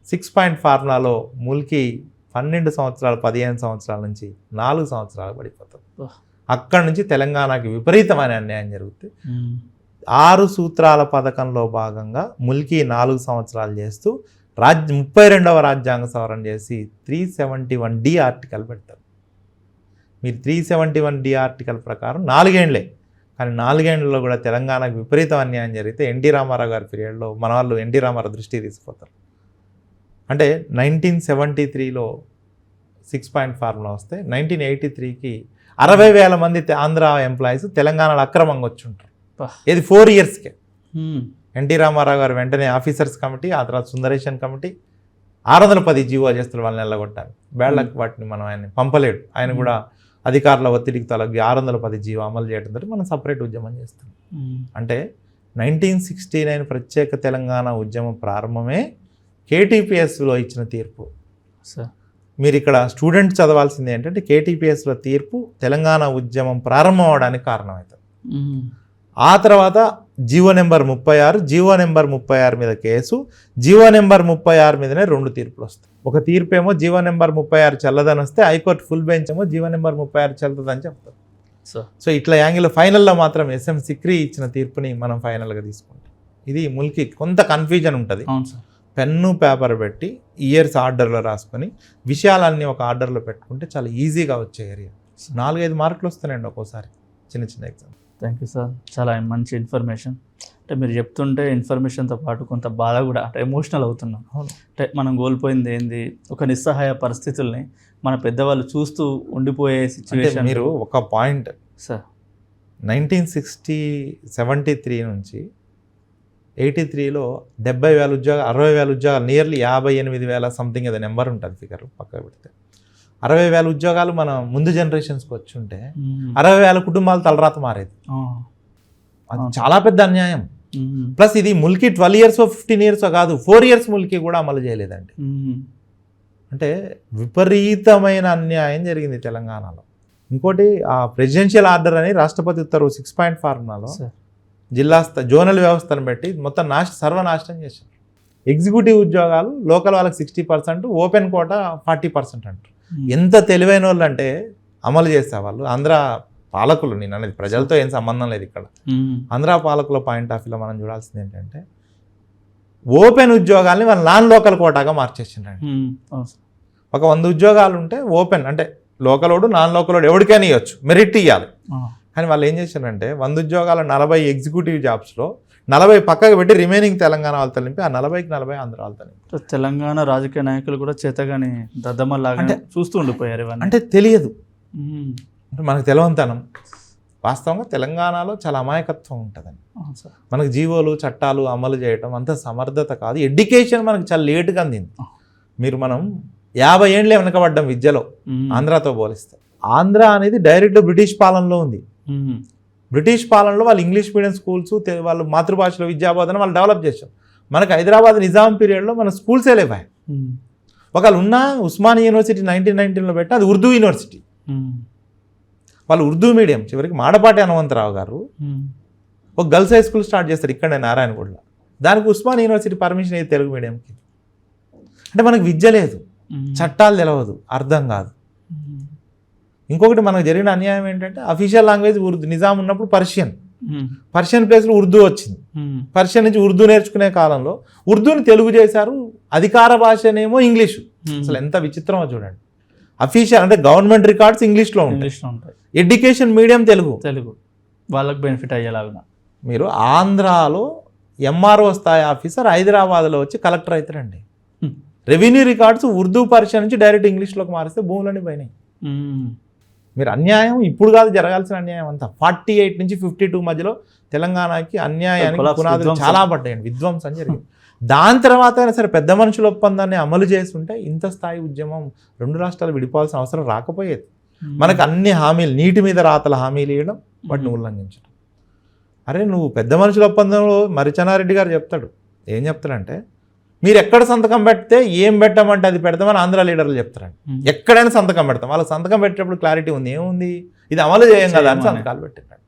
6 పాయింట్ ఫార్ములాలో ముల్కీ 12 సంవత్సరాలు 15 సంవత్సరాల నుంచి 4 సంవత్సరాలు పడిపోతుంది. అక్కడి నుంచి తెలంగాణకి విపరీతమైన అన్యాయం జరుగుతుంది. 6 సూత్రాల పథకంలో భాగంగా ముల్కీ 4 సంవత్సరాలు చేస్తూ 32వ రాజ్యాంగ సవరణ చేసి 371D ఆర్టికల్ పెడతారు. మీరు 371D ఆర్టికల్ ప్రకారం 4 ఏళ్లే, కానీ 4 ఏళ్లలో కూడా తెలంగాణకు విపరీతం అన్యాయం జరిగితే ఎన్టీ రామారావు గారి పీరియడ్లో మన వాళ్ళు ఎన్టీ రామారావు దృష్టికి తీసుకుపోతారు. అంటే 1973లో 6 పాయింట్ ఫార్ములా వస్తే 1983కి 60,000 మంది ఆంధ్ర ఎంప్లాయీస్ తెలంగాణలో అక్రమంగా వచ్చి ఉంటారు. ఇది 4 ఇయర్స్కే. ఎన్టీ రామారావు గారు వెంటనే ఆఫీసర్స్ కమిటీ, ఆ తర్వాత సుందరేషన్ కమిటీ 610 జీవో చేస్తారు వాళ్ళని వెళ్ళగొట్టాలి. వేళ్లకు వాటిని మనం ఆయన్ని పంపలేడు. ఆయన కూడా అధికారుల ఒత్తిడికి తొలగి 610 జీవో అమలు చేయడంతో మనం సపరేట్ ఉద్యమం చేస్తాం. అంటే 1969 ప్రత్యేక తెలంగాణ ఉద్యమం ప్రారంభమే కేటీపీఎస్లో ఇచ్చిన తీర్పు. మీరు ఇక్కడ స్టూడెంట్ చదవాల్సింది ఏంటంటే కేటీపీఎస్లో తీర్పు తెలంగాణ ఉద్యమం ప్రారంభం అవడానికి కారణమవుతుంది. ఆ తర్వాత జీవో నెంబర్ 36, జీవో నెంబర్ 36 మీద కేసు, జీవో నెంబర్ 36 మీదనే 2 తీర్పులు వస్తాయి. ఒక తీర్పు ఏమో జీవో నెంబర్ 36 చెల్లదని వస్తే హైకోర్టు ఫుల్ బెంచ్ ఏమో జీవో నెంబర్ 36 చెల్లదని చెప్తారు. సో ఇట్లా యాంగిల్ ఫైనల్లో మాత్రం ఎస్ఎం సిక్రీ ఇచ్చిన తీర్పుని మనం ఫైనల్గా తీసుకుంటాం. ఇది ముల్కీ కొంత కన్ఫ్యూజన్ ఉంటుంది. పెన్ను పేపర్ పెట్టి ఇయర్స్ ఆర్డర్లో రాసుకొని విషయాలన్నీ ఒక ఆర్డర్లో పెట్టుకుంటే చాలా ఈజీగా వచ్చే ఏరియా. 4-5 మార్కులు వస్తాయండి ఒక్కోసారి చిన్న చిన్న ఎగ్జామ్. థ్యాంక్ యూ సార్, చాలా మంచి ఇన్ఫర్మేషన్. అంటే మీరు చెప్తుంటే ఇన్ఫర్మేషన్తో పాటు కొంత బాధ కూడా, అంటే ఎమోషనల్ అవుతున్నాం. అంటే మనం కోల్పోయింది ఏంది, ఒక నిస్సహాయ పరిస్థితుల్ని మన పెద్దవాళ్ళు చూస్తూ ఉండిపోయే సిచ్యువేషన్. మీరు ఒక పాయింట్ సార్, 1973 నుంచి 83లో 70,000 ఉద్యోగాలు, 60,000 ఉద్యోగాలు, నియర్లీ 58,000 సంథింగ్ ఏదో నెంబర్ ఉంటుంది ఫిగర్ పక్కన పెడితే 60,000 ఉద్యోగాలు మన ముందు జనరేషన్స్కి వచ్చి ఉంటే 60,000 కుటుంబాలు తలరాత మారేది. అది చాలా పెద్ద అన్యాయం. ప్లస్ ఇది ముల్కీ 12 years 15 years కాదు, 4 years ముల్కీ కూడా అమలు చేయలేదండి. అంటే విపరీతమైన అన్యాయం జరిగింది తెలంగాణలో. ఇంకోటి ఆ ప్రెసిడెన్షియల్ ఆర్డర్ అని రాష్ట్రపతి ఉత్తర్వు 6 పాయింట్ ఫార్ములాలో జిల్లా జోనల్ వ్యవస్థను పెట్టి మొత్తం సర్వనాశనం చేశారు. ఎగ్జిక్యూటివ్ ఉద్యోగాలు లోకల్ వాళ్ళకి 60%, ఓపెన్ కోటా 40% అంటారు. ఎంత తెలివైన వాళ్ళు అంటే అమలు చేసేవాళ్ళు. ఆంధ్ర పాలకులు, నేను అనేది ప్రజలతో ఏం సంబంధం లేదు ఇక్కడ. ఆంధ్ర పాలకుల పాయింట్ ఆఫ్ వ్యూలో మనం చూడాల్సింది ఏంటంటే ఓపెన్ ఉద్యోగాల్ని వాళ్ళు నాన్ లోకల్ కోటాగా మార్చేసిండ్రండి. ఒక 100 ఉద్యోగాలు ఉంటే ఓపెన్ అంటే లోకలోడు నాన్ లోకలోడు ఎవరికైనా ఇవ్వచ్చు, మెరిట్ ఇవ్వాలి. కానీ వాళ్ళు ఏం చేశారంటే 100 ఉద్యోగాల 40 ఎగ్జిక్యూటివ్ జాబ్స్లో 40 పక్కకు పెట్టి రిమైనింగ్ తెలంగాణ వాళ్ళతో నింపి ఆ 40కి 40 ఆంధ్ర వాళ్ళతో నింపి తెలంగాణ రాజకీయ నాయకులు కూడా చేతగాని దద్దమ్మలాగా చూస్తూ ఉండిపోయారు. అంటే తెలియదు, అంటే మనకు తెలవంతనం. వాస్తవంగా తెలంగాణలో చాలా అమాయకత్వం ఉంటుందండి. మనకు జీవోలు చట్టాలు అమలు చేయటం అంత సమర్థత కాదు. ఎడ్యుకేషన్ మనకు చాలా లేటుగా అందింది. మనం 50 ఏళ్ళే వెనకబడ్డం విద్యలో ఆంధ్రాతో పోలిస్తే. ఆంధ్ర అనేది డైరెక్ట్ బ్రిటిష్ పాలనలో ఉంది. బ్రిటిష్ పాలనలో వాళ్ళు ఇంగ్లీష్ మీడియం స్కూల్స్, వాళ్ళు మాతృభాషలో విద్యాబోధన వాళ్ళు డెవలప్ చేశారు. మనకు హైదరాబాద్ నిజాం పీరియడ్లో మన స్కూల్సే లేవాయి. ఒకళ్ళు ఉన్న ఉస్మానియా యూనివర్సిటీ 1919లో పెట్టిన అది ఉర్దూ యూనివర్సిటీ. వాళ్ళు ఉర్దూ మీడియం. చివరికి మాడపాటి హనుమంతరావు గారు ఒక గర్ల్స్ హై స్కూల్ స్టార్ట్ చేస్తారు ఇక్కడ నారాయణగూడలో. దానికి ఉస్మానియా యూనివర్సిటీ పర్మిషన్ అయ్యి తెలుగు మీడియంకి. అంటే మనకు విద్య లేదు, చట్టాలు తెలియదు, అర్థం కాదు. ఇంకొకటి మనకు జరిగిన అన్యాయం ఏంటంటే అఫీషియల్ లాంగ్వేజ్ ఉర్దూ. నిజాం ఉన్నప్పుడు పర్షియన్ ప్లేస్లో ఉర్దూ వచ్చింది. పర్షియన్ నుంచి ఉర్దూ నేర్చుకునే కాలంలో ఉర్దూని తెలుగు చేశారు, అధికార భాషనేమో ఇంగ్లీషు. అసలు ఎంత విచిత్రమో చూడండి. అఫీషియల్ అంటే గవర్నమెంట్ రికార్డ్స్ ఇంగ్లీష్లో ఉంటాయి, ఇంగ్లీష్లో ఉంటాయి, ఎడ్యుకేషన్ మీడియం తెలుగు. వాళ్ళకి బెనిఫిట్ అయ్యేలాగా. మీరు ఆంధ్రాలో ఎంఆర్ఓ స్థాయి ఆఫీసర్ హైదరాబాద్లో వచ్చి కలెక్టర్ అవుతారండి. రెవెన్యూ రికార్డ్స్ ఉర్దూ పర్షియన్ నుంచి డైరెక్ట్ ఇంగ్లీష్లోకి మారిస్తే భూములన్నీ పోయినాయి. మీరు అన్యాయం ఇప్పుడు కాదు జరగాల్సిన అన్యాయం అంతా 48 నుంచి 52 మధ్యలో తెలంగాణకి అన్యాయానికి పునాదులు చాలా పడ్డాయండి, విధ్వంసం జరిగింది. దాని తర్వాత అయినా సరే పెద్ద మనుషుల ఒప్పందాన్ని అమలు చేస్తుంటే ఇంత స్థాయి ఉద్యమం 2 రాష్ట్రాలు విడిపోవాల్సిన అవసరం రాకపోయేది. మనకు అన్ని హామీలు, నీటి మీద రాతల హామీలు ఇవ్వడం, వాటిని ఉల్లంఘించడం. అరే నువ్వు పెద్ద మనుషుల ఒప్పందంలో మరిచెన్నారెడ్డి గారు చెప్తాడు, ఏం చెప్తాడంటే మీరు ఎక్కడ సంతకం పెడితే ఏం పెట్టమంటే అది పెడతామని ఆంధ్ర లీడర్లు చెప్తారండి. ఎక్కడైనా సంతకం పెడతాం, వాళ్ళకి సంతకం పెట్టేటప్పుడు క్లారిటీ ఉంది, ఏముంది ఇది అమలు చేయం కదా అని సంతకాలు పెట్టాడు.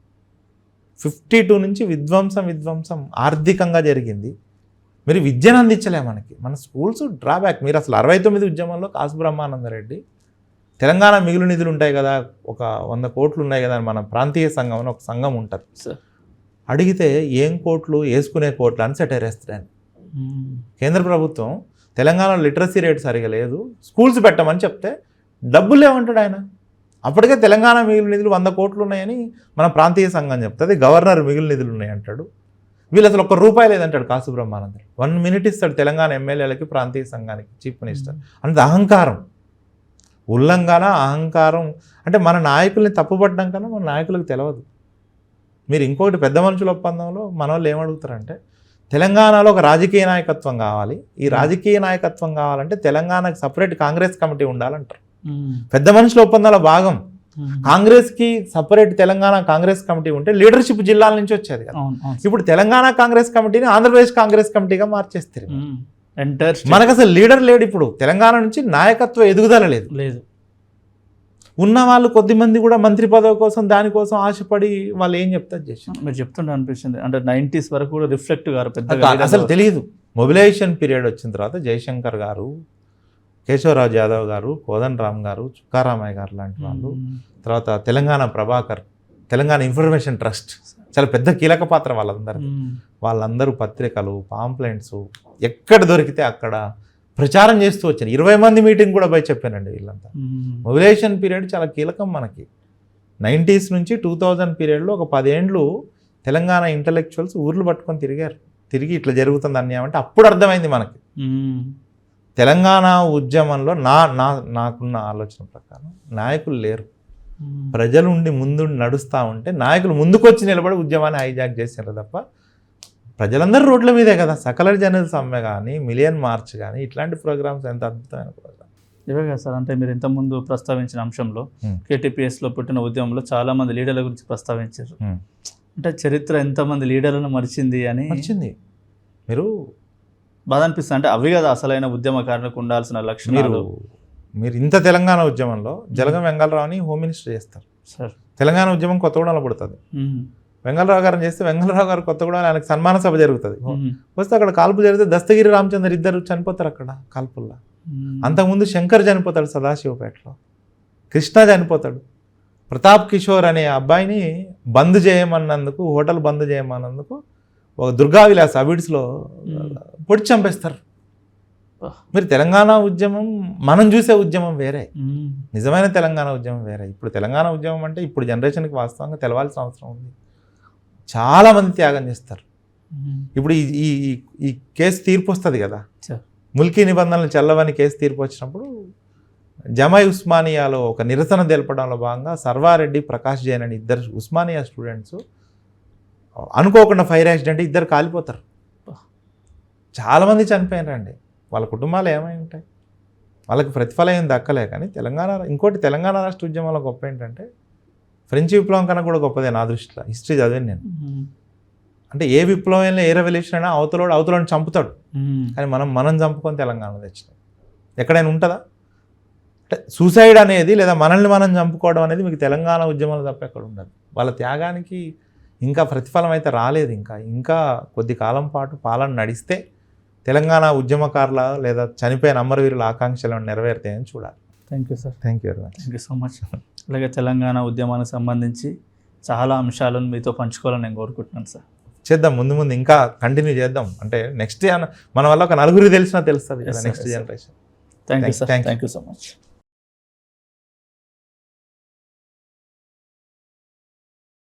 52 నుంచి విధ్వంసం ఆర్థికంగా జరిగింది. మీరు విద్యను అందించలే మనకి, మన స్కూల్స్ డ్రాబ్యాక్. మీరు అసలు 69 ఉద్యమంలో కాసు బ్రహ్మానందరెడ్డి తెలంగాణ మిగులు నిధులు ఉంటాయి కదా, ఒక 100 కోట్లు ఉన్నాయి కదా, మన ప్రాంతీయ సంఘం అని ఒక సంఘం ఉంటుంది, అడిగితే ఏం కోట్లు వేసుకునే కోట్లు అని సెటైరేస్తాడు. కేంద్ర ప్రభుత్వం తెలంగాణలో లిటరసీ రేట్ సరిగా లేదు, స్కూల్స్ పెట్టమని చెప్తే డబ్బులు లేవంటాడు ఆయన. అప్పటికే తెలంగాణ మిగులు నిధులు 100 కోట్లు ఉన్నాయని మన ప్రాంతీయ సంఘం చెప్తుంది, గవర్నర్ మిగులు నిధులు ఉన్నాయి అంటాడు. వీళ్ళు అసలు ₹1 లేదంటాడు కాసు బ్రహ్మానందరెడ్డి. 1 మినిట్ ఇస్తాడు తెలంగాణ ఎమ్మెల్యేలకి, ప్రాంతీయ సంఘానికి, చీఫ్ మినిస్టర్. అంత అహంకారం, ఉల్లంఘన, అహంకారం. అంటే మన నాయకుల్ని తప్పుపట్టడం కన్నా మన నాయకులకు తెలియదు. మీరు ఇంకొకటి పెద్ద మనుషుల ఒప్పందంలో మన వాళ్ళు ఏమడుగుతారంటే తెలంగాణలో ఒక రాజకీయ నాయకత్వం కావాలి, ఈ రాజకీయ నాయకత్వం కావాలంటే తెలంగాణకు సపరేట్ కాంగ్రెస్ కమిటీ ఉండాలంటారు. పెద్ద మనుషుల ఒప్పందాల భాగం కాంగ్రెస్కి సపరేట్ తెలంగాణ కాంగ్రెస్ కమిటీ ఉంటే లీడర్షిప్ జిల్లాల నుంచి వచ్చేది కదా. ఇప్పుడు తెలంగాణ కాంగ్రెస్ కమిటీని ఆంధ్రప్రదేశ్ కాంగ్రెస్ కమిటీగా మార్చేస్తారు. మనకు అసలు లీడర్ లేడు. ఇప్పుడు తెలంగాణ నుంచి నాయకత్వ ఎదుగుదల లేదు. ఉన్న వాళ్ళు కొద్దిమంది కూడా మంత్రి పదవి కోసం దానికోసం ఆశపడి వాళ్ళు ఏం చెప్తారు చేసి మీరు చెప్తుంటే అనిపించింది. అంటే 90s వరకు కూడా రిఫ్లెక్ట్ గారు పెద్దగా అసలు తెలియదు. మొబిలైజేషన్ పీరియడ్ వచ్చిన తర్వాత జయశంకర్ గారు, కేశవరాజు యాదవ్ గారు, కోదండరామ్ గారు, చుక్కారామయ్య గారు లాంటి వాళ్ళు, తర్వాత తెలంగాణ ప్రభాకర్, తెలంగాణ ఇన్ఫర్మేషన్ ట్రస్ట్, చాలా పెద్ద కీలక పాత్ర వాళ్ళందరూ పత్రికలు, పాంప్లెంట్స్ ఎక్కడ దొరికితే అక్కడ ప్రచారం చేస్తూ వచ్చాను. 20 మంది మీటింగ్ కూడా పోయి చెప్పానండి వీళ్ళంతా. మొబిలైజేషన్ పీరియడ్ చాలా కీలకం మనకి. 90s నుంచి 2000 పీరియడ్లో ఒక 10 ఏండ్లు తెలంగాణ ఇంటలెక్చువల్స్ ఊర్లు పట్టుకొని తిరిగి ఇట్లా జరుగుతుంది అన్యాయం అంటే అప్పుడు అర్థమైంది మనకి. తెలంగాణ ఉద్యమంలో నాకున్న ఆలోచన ప్రకారం నాయకులు లేరు, ప్రజలు ముందు నడుస్తూ ఉంటే నాయకులు ముందుకొచ్చి నిలబడి ఉద్యమాన్ని హైజాక్ చేశారు తప్ప ప్రజలందరూ రోడ్ల మీదే కదా. సకల జనరల్ సమ్మె కానీ, మిలియన్ మార్చ్ కానీ, ఇట్లాంటి ప్రోగ్రామ్స్ ఎంత అద్భుతమైన ప్రోగ్రామ్. ఇవే కదా సార్. అంటే మీరు ఇంతకుముందు ప్రస్తావించిన అంశంలో KTPSలో పుట్టిన ఉద్యమంలో చాలా మంది లీడర్ల గురించి ప్రస్తావించారు. అంటే చరిత్ర ఎంతమంది లీడర్లను మరిచింది. మీరు బాధ అనిపిస్తుంది. అంటే అవి కదా అసలైన ఉద్యమకారులకు ఉండాల్సిన లక్షణాలు. మీరు ఇంత తెలంగాణ ఉద్యమంలో జలగం వెంగళరావుని హోమ్ మినిస్టర్ చేస్తారు సార్. తెలంగాణ ఉద్యమం కొత్తగూడెంలో పుడుతుంది. వెంగళరావు గారిని చేస్తే వెంగళరావు గారు కొత్తగూడెంలో ఆయనకు సన్మాన సభ జరుగుతుంది. వస్తే అక్కడ కాల్పు జరిగితే దస్తగిరి రామచంద్ర ఇద్దరు చనిపోతారు అక్కడ కాల్పుల్లో. అంతకుముందు శంకర్ చనిపోతాడు సదాశివపేటలో, కృష్ణ చనిపోతాడు. ప్రతాప్ కిషోర్ అనే అబ్బాయిని బంద్ చేయమన్నందుకు, హోటల్ బంద్ చేయమన్నందుకు ఒక దుర్గా విలాస్ అవిడ్స్లో పొడి చంపేస్తారు. మీరు తెలంగాణ ఉద్యమం మనం చూసే ఉద్యమం వేరే, నిజమైన తెలంగాణ ఉద్యమం వేరే. ఇప్పుడు తెలంగాణ ఉద్యమం అంటే ఇప్పుడు జనరేషన్కి వాస్తవంగా తెలవాల్సిన అవసరం ఉంది. చాలామంది త్యాగం చేస్తారు. ఇప్పుడు ఈ కేసు తీర్పు వస్తుంది కదా, ముల్కీ నిబంధనలు చెల్లవని కేసు తీర్పు వచ్చినప్పుడు జమాయి ఉస్మానియాలో ఒక నిరసన తెలపడంలో భాగంగా సర్వారెడ్డి, ప్రకాష్ జైన్ అని 2 ఉస్మానియా స్టూడెంట్స్ అనుకోకుండా ఫైర్ యాక్సిడెంట్, 2 కాలిపోతారు. చాలామంది చనిపోయినారండి. వాళ్ళ కుటుంబాలు ఏమై ఉంటాయి, వాళ్ళకి ప్రతిఫలం ఏం దక్కలే. కానీ తెలంగాణ రాష్ట్ర ఉద్యమంలో గొప్ప ఏంటంటే ఫ్రెంచ్ విప్లవం కన్నా కూడా గొప్పదే నా దృష్టిలో. హిస్టరీ చదివాను నేను. అంటే ఏ విప్లవం అయినా, ఏ రెవల్యూషన్ అయినా అవతలని చంపుతాడు, కానీ మనం చంపుకొని తెలంగాణ తెచ్చినాం. ఎక్కడైనా ఉంటుందా? అంటే సూసైడ్ అనేది లేదా మనల్ని మనం చంపుకోవడం అనేది మీకు తెలంగాణ ఉద్యమంలో తప్ప ఎక్కడ ఉండదు. వాళ్ళ త్యాగానికి ఇంకా ప్రతిఫలం అయితే రాలేదు. ఇంకా కొద్ది కాలం పాటు పాలన నడిస్తే తెలంగాణ ఉద్యమకారుల లేదా చనిపోయిన అమరవీరుల ఆకాంక్షలను నెరవేరుతాయని చూడాలి. Thank you sir. Thank you very much. Thank you so much. అలాగే తెలంగాణ ఉద్యమానికి సంబంధించి చాలా అంశాలను మీతో పంచుకోవాలని నేను కోరుకుంటున్నాను సార్. చేద్దాం, ముందు ఇంకా కంటిన్యూ చేద్దాం. అంటే నెక్స్ట్ మన వల్ల ఒక 4 తెలిసినా తెలుస్తుంది కదా next generation. Thank you sir. Thank you so much.